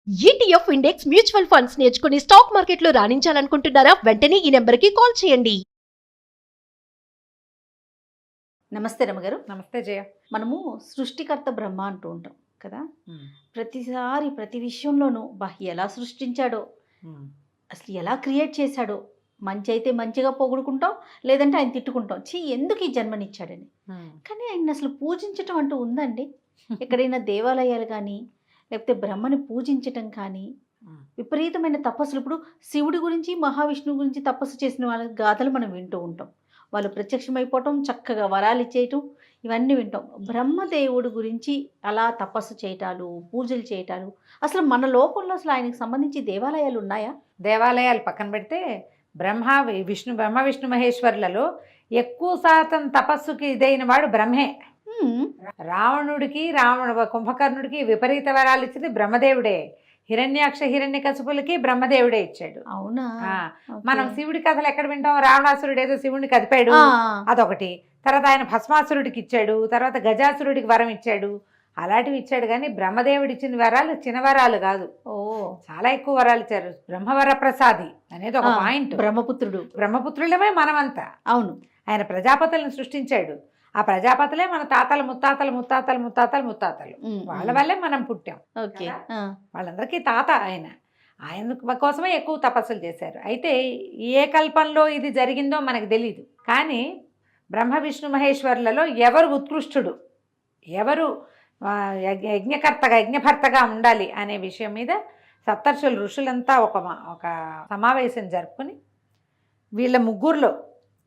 ETF index mutual funds నేర్చుకుని stock మార్కెట్లో రాణించాలనుకుంటున్నారా? వెంటనే ఈ నెంబర్కి కాల్ చేయండి. నమస్తే రమగారు. నమస్తే జయ. మనము సృష్టికర్త బ్రహ్మ అంటూ ఉంటాం కదా. ప్రతిసారి ప్రతి విషయంలోనూ ఎలా సృష్టించాడో, అసలు ఎలా క్రియేట్ చేశాడో, మంచి అయితే మంచిగా పొగుడుకుంటాం, లేదంటే ఆయన తిట్టుకుంటాం, ఎందుకు ఈ జన్మనిచ్చాడని. కానీ ఆయన అసలు పూజించటం అంటూ ఉందండి? ఎక్కడైనా దేవాలయాలు కానీ లేకపోతే బ్రహ్మని పూజించటం కానీ, విపరీతమైన తపస్సులు, ఇప్పుడు శివుడి గురించి మహావిష్ణువు గురించి తపస్సు చేసిన వాళ్ళ గాథలు మనం వింటూ ఉంటాం. వాళ్ళు ప్రత్యక్షమైపోవటం, చక్కగా వరాలు ఇచ్చేయటం, ఇవన్నీ వింటాం. బ్రహ్మదేవుడి గురించి అలా తపస్సు చేయటాలు, పూజలు చేయటాలు, అసలు మన లోకంలో అసలు ఆయనకు సంబంధించి దేవాలయాలు ఉన్నాయా? దేవాలయాలు పక్కన పెడితే బ్రహ్మ విష్ణు మహేశ్వరులలో ఎక్కువ శాతం తపస్సుకి ఇదైన వాడు బ్రహ్మే. రావణుడికి కుంభకర్ణుడికి విపరీత వరాలు ఇచ్చింది బ్రహ్మదేవుడే. హిరణ్యాక్ష హిరణ్యకశిపులకి బ్రహ్మదేవుడే ఇచ్చాడు. అవునా? మనం శివుడి కథలు ఎక్కడ వింటాం? రావణాసురుడు ఏదో శివుడిని కదిపాడు, అదొకటి. తర్వాత ఆయన భస్మాసురుడికి ఇచ్చాడు, తర్వాత గజాసురుడికి వరం ఇచ్చాడు, అలాంటివి ఇచ్చాడు. కానీ బ్రహ్మదేవుడు ఇచ్చిన వరాలు చిన్న వరాలు కాదు, చాలా ఎక్కువ వరాలు ఇచ్చారు. బ్రహ్మవర ప్రసాది అనేది ఒక పాయింట్. బ్రహ్మపుత్రులమే మనమంతా. అవును. ఆయన ప్రజాపతులను సృష్టించాడు. ఆ ప్రజాపతులే మన తాతలు ముత్తాతలు ముత్తాతలు ముత్తాతలు ముత్తాతలు, వాళ్ళ వల్లే మనం పుట్టాం. వాళ్ళందరికీ తాత ఆయన కోసమే ఎక్కువ తపస్సులు చేశారు. అయితే ఏ కల్పంలో ఇది జరిగిందో మనకు తెలీదు. కానీ బ్రహ్మ విష్ణు మహేశ్వరులలో ఎవరు ఉత్కృష్టుడు, ఎవరు యజ్ఞభర్తగా ఉండాలి అనే విషయం మీద సప్తర్షులు ఋషులంతా ఒక సమావేశం జరుపుకుని, వీళ్ళ ముగ్గురులో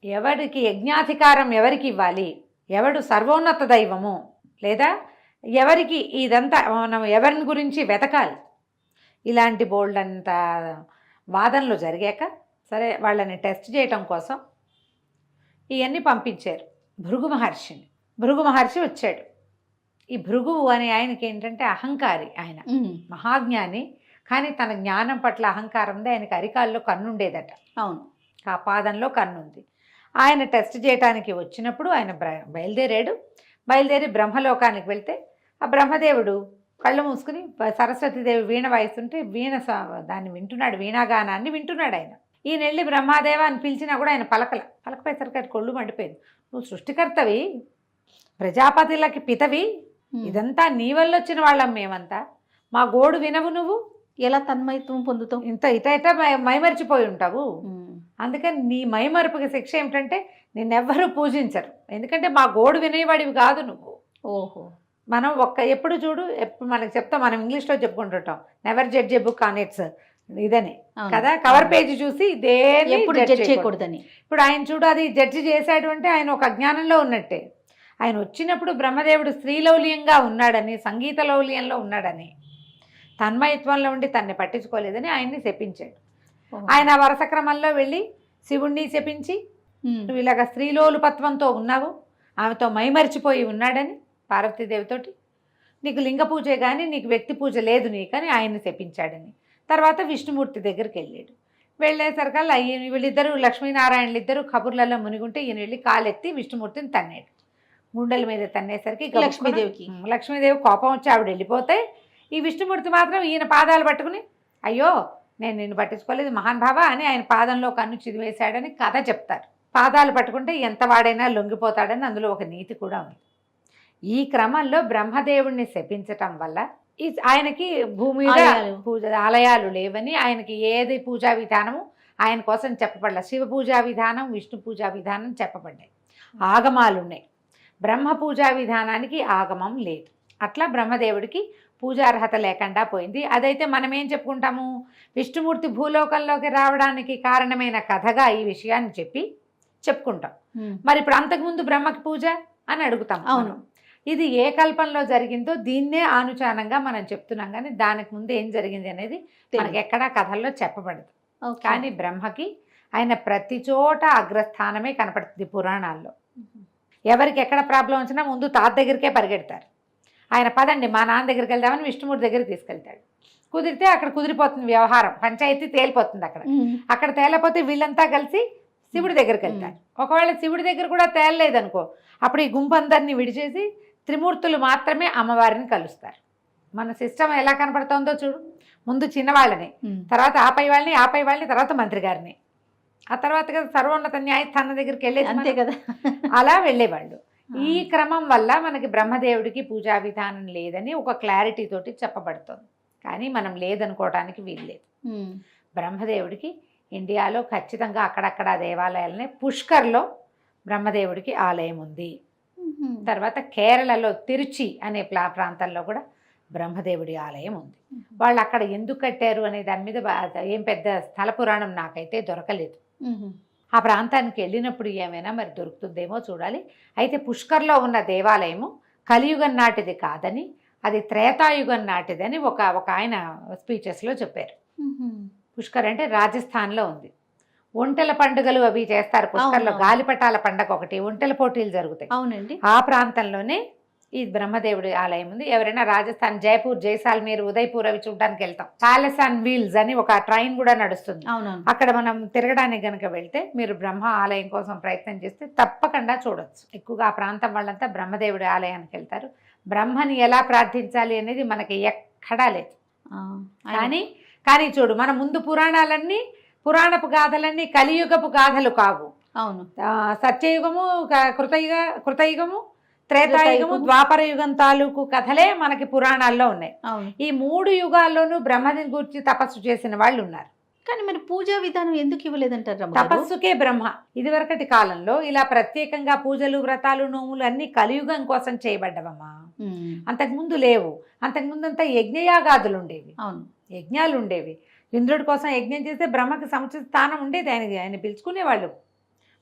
ఎవరికి యజ్ఞాధికారం ఎవరికి ఇవ్వాలి, ఎవడు సర్వోన్నత దైవము, లేదా ఎవరికి ఇదంతా మనం ఎవరిని గురించి వెతకాలి, ఇలాంటి బోల్డ్ అంత వాదనలు జరిగాక సరే వాళ్ళని టెస్ట్ చేయటం కోసం ఇవన్నీ పంపించారు భృగు మహర్షిని. భృగు మహర్షి వచ్చాడు. ఈ భృగువు అనే ఆయనకి ఏంటంటే అహంకారి, ఆయన మహాజ్ఞాని. కానీ తన జ్ఞానం పట్ల అహంకారం ఉంది. ఆయనకి అరికాల్లో కన్నుండేదట. అవును, ఆ పాదంలో కన్నుంది. ఆయన టెస్ట్ చేయడానికి వచ్చినప్పుడు ఆయన బయలుదేరి బ్రహ్మలోకానికి వెళ్తే ఆ బ్రహ్మదేవుడు కళ్ళు మూసుకుని సరస్వతీదేవి వీణ వాయిస్తుంటే దాన్ని వింటున్నాడు, వీణాగానాన్ని వింటున్నాడు ఆయన. ఈయన వెళ్ళి బ్రహ్మాదేవ అని పిలిచినా కూడా ఆయన పలకపోయేసరికి అది కొళ్ళు మండిపోయింది. నువ్వు సృష్టికర్తవి, ప్రజాపతులకి పితవి, ఇదంతా నీ వల్ల వచ్చిన వాళ్ళం మేమంతా, మా గోడు వినవు, నువ్వు ఎలా తన్మయత్వం పొందుతావు? ఇట మైమరిచిపోయి ఉంటావు. అందుకని నీ మైమరుపుకి శిక్ష ఏమిటంటే నిన్నెవ్వరూ పూజించరు, ఎందుకంటే మా గోడు వినేవాడివి కాదు నువ్వు. ఓహో. మనం ఎప్పుడు చూడు, ఎప్పుడు మనకు చెప్తాం, మనం ఇంగ్లీష్లో చెప్పుకుంటుంటాం, never judge a book on its ఇదని కదా, కవర్ పేజీ చూసి దేని జడ్జ్ చేయకూడదని. ఇప్పుడు ఆయన చూడు, అది జడ్జి చేశాడు అంటే ఆయన ఒక అజ్ఞానంలో ఉన్నట్టే. ఆయన వచ్చినప్పుడు బ్రహ్మదేవుడు స్త్రీలౌల్యంగా ఉన్నాడని, సంగీత లౌల్యంలో ఉన్నాడని, తన్మయత్వంలో ఉండి తన్ని పట్టించుకోలేదని ఆయన్ని శపించాడు. ఆయన వరుస క్రమంలో వెళ్ళి శివుణ్ణి శపించి, నువ్వు ఇలాగ స్త్రీలోలుపత్వంతో ఉన్నావు, ఆమెతో మైమరిచిపోయి ఉన్నాడని పార్వతీదేవితోటి, నీకు లింగ పూజే కానీ నీకు వ్యక్తి పూజ లేదు నీకని ఆయన్ని శపించాడని. తర్వాత విష్ణుమూర్తి దగ్గరికి వెళ్ళాడు. వెళ్ళేసరికల్లా వీళ్ళిద్దరూ లక్ష్మీనారాయణలు ఇద్దరు కబుర్లలో మునిగుంటే ఈయన వెళ్ళి కాలెత్తి విష్ణుమూర్తిని తన్నాడు. గుండెల మీద తన్నేసరికి లక్ష్మీదేవి కోపం వచ్చి ఆవిడ వెళ్ళిపోతే, ఈ విష్ణుమూర్తి మాత్రం ఈయన పాదాలు పట్టుకుని, అయ్యో నేను నిన్ను పట్టించుకోలేదు మహానుభావ అని ఆయన పాదంలో కన్ను చిదివేశాడని కథ చెప్తారు. పాదాలు పట్టుకుంటే ఎంత వాడైనా లొంగిపోతాడని అందులో ఒక నీతి కూడా ఉంది. ఈ క్రమంలో బ్రహ్మదేవుడిని శపించటం వల్ల ఆయనకి భూమి మీద ఆలయాలు లేవని, ఆయనకి ఏది పూజా విధానము ఆయన కోసం చెప్పబడలే. శివ పూజా విధానం, విష్ణు పూజా విధానం చెప్పబడ్డాయి, ఆగమాలు ఉన్నాయి. బ్రహ్మ పూజా విధానానికి ఆగమం లేదు. అట్లా బ్రహ్మదేవుడికి పూజార్హత లేకుండా పోయింది. అదైతే మనం ఏం చెప్పుకుంటాము, విష్ణుమూర్తి భూలోకంలోకి రావడానికి కారణమైన కథగా ఈ విషయాన్ని చెప్పుకుంటాం. మరి ఇప్పుడు అంతకుముందు బ్రహ్మకి పూజ అని అడుగుతాం. అవును. ఇది ఏ కల్పంలో జరిగిందో దీన్నే ఆనుచానంగా మనం చెప్తున్నాం, కానీ దానికి ముందు ఏం జరిగింది అనేది మనకి ఎక్కడా కథల్లో చెప్పబడదు. కానీ బ్రహ్మకి ఆయన ప్రతి చోట అగ్రస్థానమే కనపడుతుంది పురాణాల్లో. ఎవరికి ఎక్కడ ప్రాబ్లం వచ్చినా ముందు తాత దగ్గరికే పరిగెడతారు. ఆయన పదండి మా నాన్న దగ్గరికి వెళ్దామని విష్ణుమూర్తి దగ్గరికి తీసుకెళ్తాడు. కుదిరితే అక్కడ కుదిరిపోతుంది వ్యవహారం, పంచాయతీ తేలిపోతుంది. అక్కడ తేలిపోతే వీళ్ళంతా కలిసి శివుడి దగ్గరికి వెళ్తారు. ఒకవేళ శివుడి దగ్గర కూడా తేలలేదనుకో, అప్పుడు ఈ గుంపు అందరినీ విడిచేసి త్రిమూర్తులు మాత్రమే అమ్మవారిని కలుస్తారు. మన సిస్టమ్ ఎలా కనపడుతుందో చూడు, ముందు చిన్నవాళ్ళని, తర్వాత ఆపై వాళ్ళని, తర్వాత మంత్రి గారిని, ఆ తర్వాత కదా సర్వోన్నత న్యాయస్థానం దగ్గరికి వెళ్ళేది అంతే కదా. అలా వెళ్ళేవాళ్ళు. ఈ క్రమం వల్ల మనకి బ్రహ్మదేవుడికి పూజా విధానం లేదని ఒక క్లారిటీ తోటి చెప్పబడుతుంది. కానీ మనం లేదనుకోవడానికి వీల్లేదు. బ్రహ్మదేవుడికి ఇండియాలో ఖచ్చితంగా అక్కడక్కడ దేవాలయాలనే, పుష్కర్లో బ్రహ్మదేవుడికి ఆలయం ఉంది. తర్వాత కేరళలో తిరుచి అనే ప్రాంతంలో కూడా బ్రహ్మదేవుడి ఆలయం ఉంది. వాళ్ళు అక్కడ ఎందుకు కట్టారు అనే దాని మీద ఏం పెద్ద స్థల పురాణం నాకైతే దొరకలేదు. ఆ ప్రాంతానికి వెళ్ళినప్పుడు ఏమైనా మరి దొరుకుతుందేమో చూడాలి. అయితే పుష్కర్లో ఉన్న దేవాలయము కలియుగం నాటిది కాదని, అది త్రేతాయుగం నాటిదని ఒక ఆయన స్పీచెస్లో చెప్పారు. పుష్కర్ అంటే రాజస్థాన్లో ఉంది. ఒంటెల పండుగలు అవి చేస్తారు పుష్కర్లో. గాలిపటాల పండగ ఒకటి, ఒంటెల పోటీలు జరుగుతాయి. అవునండి. ఆ ప్రాంతంలోనే ఈ బ్రహ్మదేవుడి ఆలయం ఉంది. ఎవరైనా రాజస్థాన్, జైపూర్, జైసాల్మీర్, ఉదయ్పూర్ అవి చూడడానికి వెళ్తాం. ప్యాలెస్ ఆన్ వీల్స్ అని ఒక ట్రైన్ కూడా నడుస్తుంది. అక్కడ మనం తిరగడానికి గనక వెళ్తే మీరు బ్రహ్మ ఆలయం కోసం ప్రయత్నం చేస్తే తప్పకుండా చూడొచ్చు. ఎక్కువగా ఆ ప్రాంతం వాళ్ళంతా బ్రహ్మదేవుడి ఆలయానికి వెళ్తారు. బ్రహ్మని ఎలా ప్రార్థించాలి అనేది మనకి ఎక్కడా లేదు. కానీ చూడు, మన ముందు పురాణాలన్నీ, పురాణపు గాథలన్నీ కలియుగపు గాథలు కావు. అవును. సత్యయుగము, కృతయుగము, త్రేతాయుగము, ద్వాపర యుగం తాలూకు కథలే మనకి పురాణాల్లో ఉన్నాయి. ఈ 3 యుగాల్లోనూ బ్రహ్మని గురించి తపస్సు చేసిన వాళ్ళు ఉన్నారు. కానీ మరి పూజా విధానం ఎందుకు ఇవ్వలేదంటారు? తపస్సుకే బ్రహ్మ. ఇదివరకటి కాలంలో ఇలా ప్రత్యేకంగా పూజలు, వ్రతాలు, నోములు అన్ని కలియుగం కోసం చేయబడ్డవమ్మా. అంతకుముందు లేవు. అంతకుముందు అంతా యజ్ఞయాగాదులు ఉండేవి. అవును, యజ్ఞాలు ఉండేవి. ఇంద్రుడి కోసం యజ్ఞం చేస్తే బ్రహ్మకి సముచిత స్థానం ఉండేది. ఆయన పిలుచుకునేవాళ్ళు.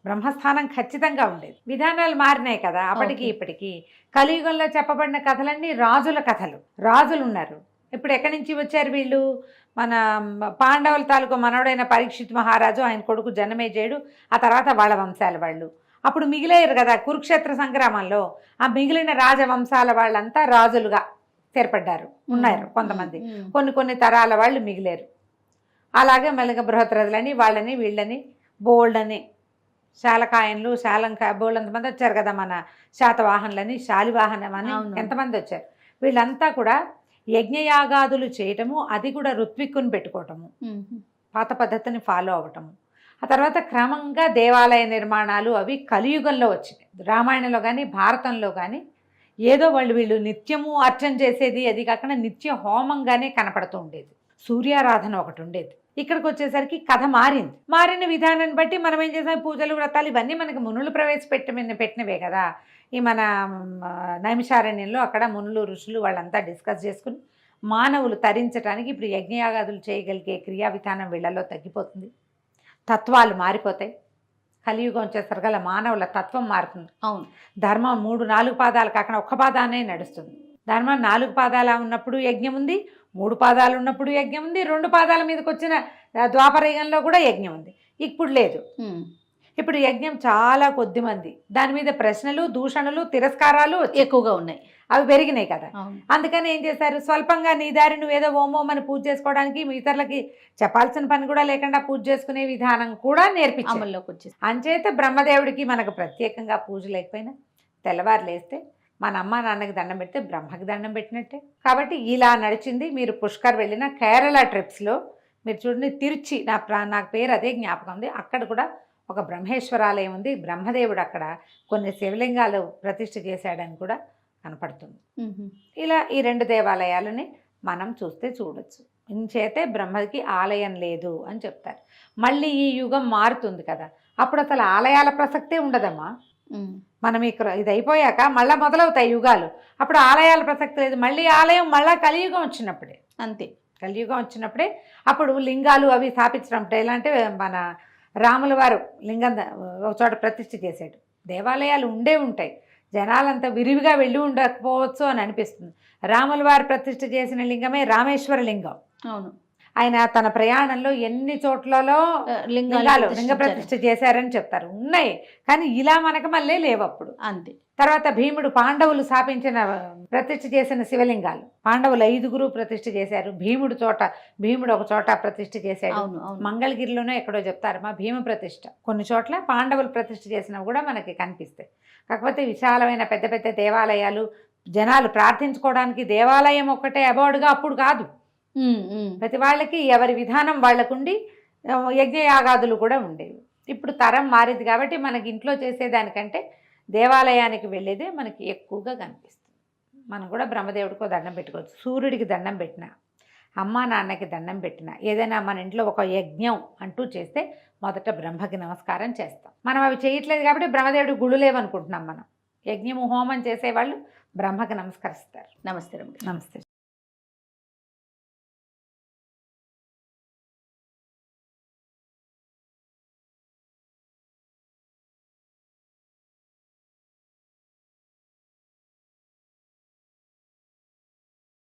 బ్రహ్మస్థానం ఖచ్చితంగా ఉండేది. విధానాలు మారినాయి కదా అప్పటికి ఇప్పటికి. కలియుగంలో చెప్పబడిన కథలన్నీ రాజుల కథలు. రాజులు ఉన్నారు. ఇప్పుడు ఎక్కడి నుంచి వచ్చారు వీళ్ళు? మన పాండవుల తాలూకు మనవడైన పరీక్షిత్ మహారాజు, ఆయన కొడుకు జనమేజయుడు, ఆ తర్వాత వాళ్ళ వంశాల వాళ్ళు. అప్పుడు మిగిలేరు కదా కురుక్షేత్ర సంగ్రామంలో. ఆ మిగిలిన రాజవంశాల వాళ్ళంతా రాజులుగా స్థిరపడ్డారు, ఉన్నారు కొంతమంది. కొన్ని తరాల వాళ్ళు మిగిలేరు. అలాగే మళ్ళీ బృహద్రథులని, వాళ్ళని వీళ్ళని బోల్డ్ అని, శాలకాయన్లు, బోల్డంతమంది వచ్చారు కదా. మన శాతవాహనులని, శాలివాహనం అని ఎంతమంది వచ్చారు. వీళ్ళంతా కూడా యజ్ఞయాగాదులు చేయటము, అది కూడా ఋత్విక్కుని పెట్టుకోవటము, పాత పద్ధతిని ఫాలో అవ్వటము. ఆ తర్వాత క్రమంగా దేవాలయ నిర్మాణాలు అవి కలియుగంలో వచ్చినాయి. రామాయణంలో కానీ భారతంలో కానీ ఏదో వీళ్ళు నిత్యము అర్చన చేసేది, అది కాకుండా నిత్య హోమంగానే కనపడుతూ ఉండేది. సూర్యారాధన ఒకటి ఉండేది. ఇక్కడికి వచ్చేసరికి కథ మారిన విధానాన్ని బట్టి మనం ఏం చేసాం, పూజలు, వ్రతాలు ఇవన్నీ మనకి మునులు పెట్టినవే కదా. ఈ మన నైమిషారణ్యంలో అక్కడ మునులు, ఋషులు వాళ్ళంతా డిస్కస్ చేసుకుని మానవులు తరించడానికి ఇప్పుడు యజ్ఞయాగాదులు చేయగలిగే క్రియా విధానం వీళ్ళలో తగ్గిపోతుంది. తత్వాలు మారిపోతాయి. కలియుగం వచ్చేసరికల్లా మానవుల తత్వం మారుతుంది. అవును. ధర్మం 3-4 పాదాలు కాకుండా ఒక్క పాదానే నడుస్తుంది. ధర్మం 4 పాదాలు ఉన్నప్పుడు యజ్ఞం ఉంది, 3 పాదాలు ఉన్నప్పుడు యజ్ఞం ఉంది, 2 పాదాల మీదకి వచ్చిన ద్వాపరయుగంలో కూడా యజ్ఞం ఉంది. ఇప్పుడు లేదు. ఇప్పుడు యజ్ఞం చాలా కొద్ది మంది. దాని మీద ప్రశ్నలు, దూషణలు, తిరస్కారాలు ఎక్కువగా ఉన్నాయి. అవి పెరిగినాయి కదా. అందుకని ఏం చేశారు, స్వల్పంగా నీ దారి నువ్వేదో ఓమోం అని పూజ చేసుకోవడానికి, ఇతరులకి చెప్పాల్సిన పని కూడా లేకుండా పూజ చేసుకునే విధానం కూడా నేర్పించి అమల్లోకి వచ్చేసి. అంచేత బ్రహ్మదేవుడికి మనకు ప్రత్యేకంగా పూజ లేకపోయినా తెల్లవారు లేస్తే మన అమ్మ నాన్నకి దండం పెడితే బ్రహ్మకి దండం పెట్టినట్టే. కాబట్టి ఇలా నడిచింది. మీరు పుష్కర్ వెళ్ళిన కేరళ ట్రిప్స్లో మీరు చూడండి, తిరుచి, నాకు పేరు అదే జ్ఞాపకం ఉంది. అక్కడ కూడా ఒక బ్రహ్మేశ్వరాలయం ఉంది. బ్రహ్మదేవుడు అక్కడ కొన్ని శివలింగాలు ప్రతిష్ఠ చేశాడని కూడా కనపడుతుంది. ఇలా ఈ 2 దేవాలయాలని మనం చూడొచ్చు. ఇంచేతే బ్రహ్మకి ఆలయం లేదు అని చెప్తారు. మళ్ళీ ఈ యుగం మారుతుంది కదా, అప్పుడు అసలు ఆలయాల ప్రసక్తే ఉండదమ్మా. మనం ఇది అయిపోయాక మళ్ళీ మొదలవుతాయి యుగాలు. అప్పుడు ఆలయాల ప్రసక్తి లేదు. మళ్ళీ ఆలయం మళ్ళీ కలియుగం వచ్చినప్పుడే. అంతే, కలియుగం వచ్చినప్పుడే అప్పుడు లింగాలు అవి స్థాపించడం. ఎలా అంటే మన రాముల వారు లింగం ఒక చోట ప్రతిష్ఠ చేశాడు. దేవాలయాలు ఉంటాయి, జనాలంతా విరివిగా వెళ్ళి ఉండకపోవచ్చు అని అనిపిస్తుంది. రాముల వారు ప్రతిష్ఠ చేసిన లింగమే రామేశ్వర లింగం. అవును. ఆయన తన ప్రయాణంలో ఎన్ని చోట్లలో లింగ ప్రతిష్ఠ చేశారని చెప్తారు. ఉన్నాయి, కానీ ఇలా మనకు మళ్ళీ లేవు అప్పుడు. అంతే. తర్వాత భీముడు, పాండవులు స్థాపించిన ప్రతిష్ఠ చేసిన శివలింగాలు, పాండవులు 5 ప్రతిష్ఠ చేశారు. భీముడు ఒక చోట ప్రతిష్ఠ చేశాడు. మంగళగిరిలోనే ఎక్కడో చెప్తారు మా భీమ ప్రతిష్ఠ. కొన్ని చోట్ల పాండవులు ప్రతిష్ఠ చేసినవి కూడా మనకి కనిపిస్తాయి. కాకపోతే విశాలమైన పెద్ద పెద్ద దేవాలయాలు, జనాలు ప్రార్థించుకోవడానికి దేవాలయం ఒక్కటే అబౌడ్గా అప్పుడు కాదు. ప్రతి వాళ్ళకి ఎవరి విధానం వాళ్ళకుండి యజ్ఞయాగాదులు కూడా ఉండేవి. ఇప్పుడు తరం మారింది కాబట్టి మనకి ఇంట్లో చేసేదానికంటే దేవాలయానికి వెళ్ళేదే మనకి ఎక్కువగా కనిపిస్తుంది. మనం కూడా బ్రహ్మదేవుడికో దండం పెట్టుకోవచ్చు, సూర్యుడికి దండం పెట్టినా, అమ్మా నాన్నకి దండం పెట్టినా, ఏదైనా మన ఇంట్లో ఒక యజ్ఞం అంటూ చేస్తే మొదట బ్రహ్మకి నమస్కారం చేస్తాం. మనం అవి చేయట్లేదు కాబట్టి బ్రహ్మదేవుడి గుళ్ళు లేవనుకుంటున్నాం. మనం యజ్ఞము హోమం చేసేవాళ్ళు బ్రహ్మకి నమస్కరిస్తారు. నమస్తే రమ్య. నమస్తే.